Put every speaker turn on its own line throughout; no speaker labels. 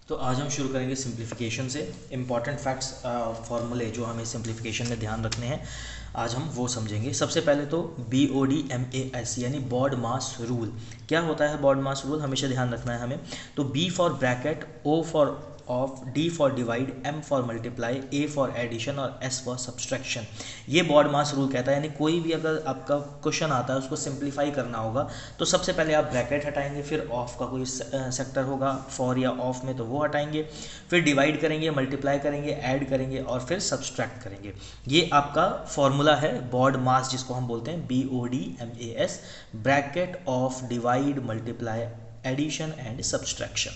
तो आज हम शुरू करेंगे सिंप्लीफिकेशन से। इम्पॉर्टेंट फैक्ट्स और फॉर्मूले जो हमें सिंप्लीफिकेशन में ध्यान रखने हैं आज हम वो समझेंगे। सबसे पहले तो BODMAS यानी बॉड मास रूल। क्या होता है बॉड मास रूल, हमेशा ध्यान रखना है हमें। तो B for bracket, O for of, D for divide, M for multiply, A for addition और S फॉर सब्सट्रैक्शन। ये बॉड मास रूल कहता है। यानी कोई भी अगर आपका क्वेश्चन आता है उसको सिंप्लीफाई करना होगा तो सबसे पहले आप ब्रैकेट हटाएंगे, फिर ऑफ का कोई सेक्टर होगा फॉर या ऑफ में तो वो हटाएंगे, फिर डिवाइड करेंगे, मल्टीप्लाई करेंगे, ऐड करेंगे और फिर सब्सट्रैक्ट करेंगे। ये आपका फॉर्मूला है बॉड मास जिसको हम बोलते हैं BODMAS, bracket of, divide, multiply, addition and subtraction.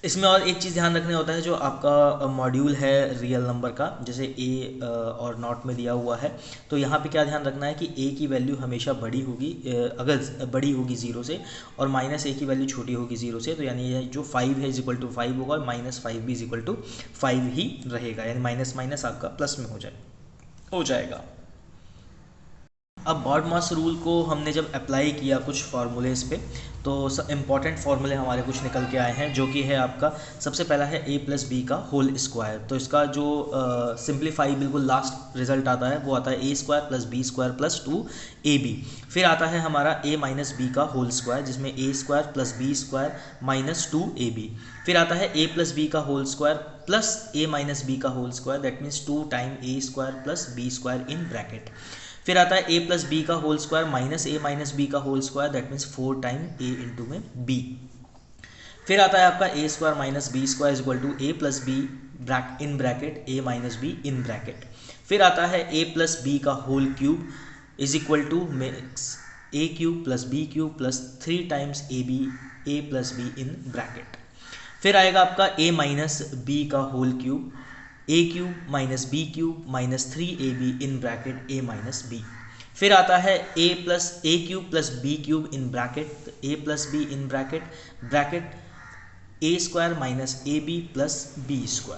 इसमें और एक चीज़ ध्यान रखने होता है, जो आपका मॉड्यूल है रियल नंबर का, जैसे A और नॉट में दिया हुआ है, तो यहाँ पे क्या ध्यान रखना है कि A की वैल्यू हमेशा बड़ी होगी, अगर बड़ी होगी 0 से, और -A की वैल्यू छोटी होगी 0 से। तो यानी ये जो 5 है = 5 होगा और -5 भी = 5 ही रहेगा, यानी माइनस माइनस आपका प्लस में हो जाएगा। अब बॉड मास रूल को हमने जब अप्लाई किया कुछ फार्मूलेस पे, तो इम्पॉर्टेंट फार्मूले हमारे कुछ निकल के आए हैं, जो कि है आपका सबसे पहला है A + B का होल स्क्वायर। तो इसका जो सिंप्लीफाई बिल्कुल लास्ट रिजल्ट आता है वो आता है A² + B² + 2AB। फिर आता है हमारा A - B का होल स्क्वायर, जिसमें A² + B² - 2AB। फिर आता है A + B का whole square plus A - B का whole square, that means 2 time A² + B² in bracket. फिर आता है A + B का whole square minus A - B का whole square, that means 4 time A into में B। फिर आता है आपका A² - B² = A + B in bracket A - B in bracket. फिर आता है A + B का whole cube = makes A³ + B³ + 3 times AB A + B in bracket. फिर आएगा आपका A - B का whole cube A³ - B³ - 3AB in bracket A - B। फिर आता है A³ + B³ in bracket A + B in bracket A² - AB + B²।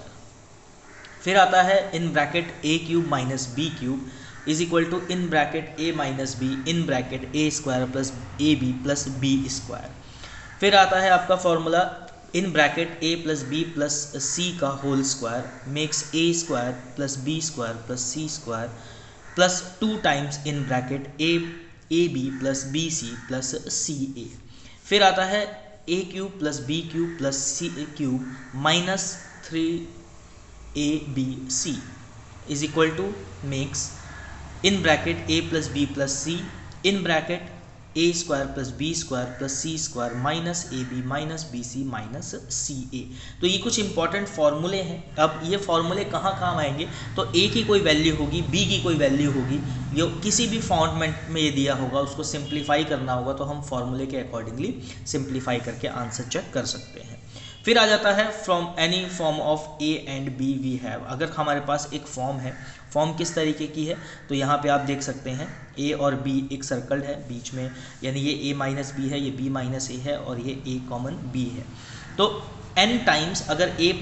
फिर आता है in bracket A³ - B³ in bracket A - B in bracket A² + AB + B²। फिर आता है आपका formula in bracket A + B + C का whole square makes A² + B² + C² + 2 times in bracket AB + BC + CA। फिर आता है A³ + B³ + C³ - 3ABC makes in bracket A + B + C in bracket A² + B² + C² - AB - BC - CA। तो ये कुछ important फार्मूले हैं। अब ये फार्मूले कहाँ काम आएंगे, तो A की कोई वैल्यू होगी, B की कोई वैल्यू होगी, जो किसी भी फॉर्मेट में ये दिया होगा उसको सिंप्लीफाई करना होगा, तो हम फार्मूले के अकॉर्डिंगली सिंप्लीफाई करके आंसर चेक कर सकते हैं। फिर आ जाता है from any form of A and B we have. अगर हमारे पास एक फॉर्म है, फॉर्म किस तरीके की है, तो यहाँ पे आप देख सकते हैं A और B एक सर्कल है बीच में, यानी ये A - B है, ये B - A है और ये A कॉमन B है। तो n टाइम्स अगर A +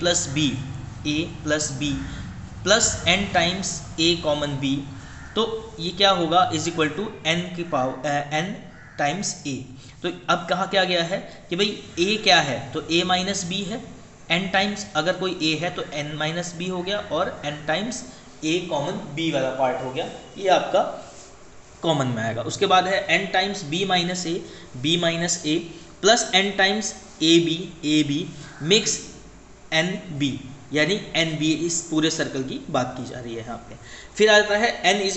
B plus n times A common B, तो ये क्या होगा n टाइम्स A। तो अब कहा क्या गया है कि भाई A क्या है, तो A - B है, n टाइम्स अगर कोई A है तो n - B हो गया और n times A common B वाला पार्ट हो गया, ये आपका कॉमन में आएगा। उसके बाद है n times B - A plus n times AB mix NB, यानी NB इस पूरे सर्कल की बात की जा रही है यहाँ पे। फिर आता है n =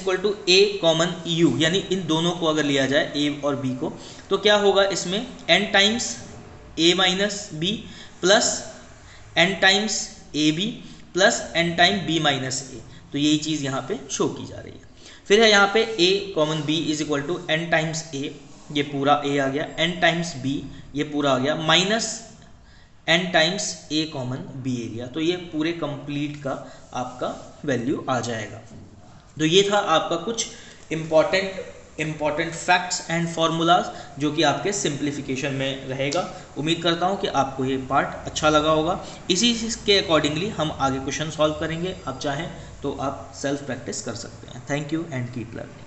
A कॉमन U, यानी इन दोनों को अगर लिया जाए A और B को, तो क्या होगा इसमें n times A - B plus n times AB plus n time B - A। तो यही चीज़ यहाँ पे शो की जा रही है। फिर है यहाँ पे A common B = n times A, ये पूरा A आ गया, n टाइम्स B ये पूरा आ गया, minus n times A common B area. तो ये पूरे कंप्लीट का आपका वैल्यू आ जाएगा। तो ये था आपका कुछ इम्पॉर्टेंट फैक्ट्स एंड फार्मूलाज जो कि आपके सिंप्लीफिकेशन में रहेगा। उम्मीद करता हूँ कि आपको ये पार्ट अच्छा लगा होगा। इसी के अकॉर्डिंगली हम आगे क्वेश्चन सॉल्व करेंगे। आप चाहें तो आप सेल्फ प्रैक्टिस कर सकते हैं। Thank you and keep learning.